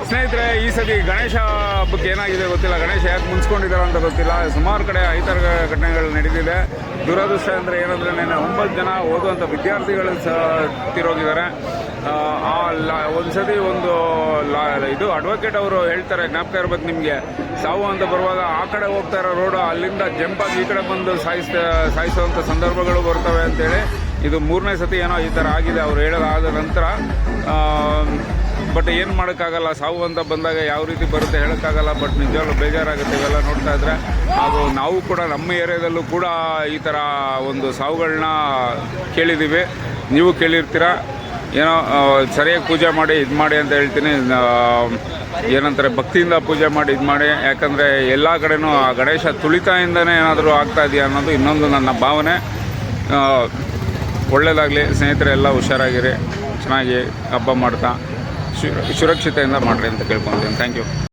ಸ್ನೇಹಿತರೆ, ಈ ಸತಿ ಗಣೇಶ ಹಬ್ಬಕ್ಕೆ ಏನಾಗಿದೆ ಗೊತ್ತಿಲ್ಲ. ಗಣೇಶ ಯಾಕೆ ಮುನ್ಸ್ಕೊಂಡಿದ್ದಾರೆ ಅಂತ ಗೊತ್ತಿಲ್ಲ. ಸುಮಾರು ಕಡೆ ಈ ಥರ ಘಟನೆಗಳು ನಡೆದಿದೆ. ದುರದೃಷ್ಟ ಅಂದರೆ ಏನಂದರೆ ನೆನ್ನೆ 9 ಜನ ಓದುವಂಥ ವಿದ್ಯಾರ್ಥಿಗಳು ತೀರೋಗಿದ್ದಾರೆ. ಒಂದು ಸತಿ ಇದು ಅಡ್ವೊಕೇಟ್ ಅವರು ಹೇಳ್ತಾರೆ, ಜ್ಞಾಪಕ ಇರ್ಬೇಕು ನಿಮಗೆ, ಸಾವು ಅಂತ ಬರುವಾಗ ಆ ಕಡೆ ಹೋಗ್ತಾ ಇರೋ ರೋಡು ಅಲ್ಲಿಂದ ಜಂಪ್ ಆಗಿ ಈ ಕಡೆ ಬಂದು ಸಾಯಿಸುವಂಥ ಸಂದರ್ಭಗಳು ಬರ್ತವೆ ಅಂತೇಳಿ. ಇದು 3ನೇ ಸತಿ ಏನೋ ಈ ಥರ ಆಗಿದೆ ಅವ್ರು ಹೇಳೋದಾದ ನಂತರ. ಬಟ್ ಏನು ಮಾಡೋಕ್ಕಾಗಲ್ಲ, ಸಾವು ಅಂತ ಬಂದಾಗ ಯಾವ ರೀತಿ ಬರುತ್ತೆ ಹೇಳೋಕ್ಕಾಗಲ್ಲ. ಬಟ್ ನಿಜವಾಗ್ಲೂ ಬೇಜಾರಾಗುತ್ತೆ ಇವೆಲ್ಲ ನೋಡ್ತಾ ಇದ್ರೆ. ಹಾಗೂ ನಾವು ಕೂಡ ನಮ್ಮ ಏರಿಯಾದಲ್ಲೂ ಕೂಡ ಈ ಥರ ಒಂದು ಸಾವುಗಳನ್ನ ಕೇಳಿದ್ದೀವಿ, ನೀವು ಕೇಳಿರ್ತೀರ. ಏನೋ ಸರಿಯಾಗಿ ಪೂಜೆ ಮಾಡಿ ಇದು ಮಾಡಿ ಅಂತ ಹೇಳ್ತೀನಿ. ಏನಂತಾರೆ, ಭಕ್ತಿಯಿಂದ ಪೂಜೆ ಮಾಡಿ ಇದು ಮಾಡಿ. ಯಾಕಂದರೆ ಎಲ್ಲ ಕಡೆನೂ ಆ ಗಣೇಶ ತುಳಿತಾಯಿಂದನೇ ಏನಾದರೂ ಆಗ್ತಾ ಇದೆಯಾ ಅನ್ನೋದು ಇನ್ನೊಂದು ನನ್ನ ಭಾವನೆ. ಒಳ್ಳೆಯದಾಗಲಿ ಸ್ನೇಹಿತರೆ, ಎಲ್ಲ ಹುಷಾರಾಗಿರಿ, ಚೆನ್ನಾಗಿ ಹಬ್ಬ ಮಾಡ್ತಾ ಸುರಕ್ಷತೆಯಿಂದ ಮಾಡಿರಿ ಅಂತ ಕೇಳ್ಕೊತೀನಿ. Thank you.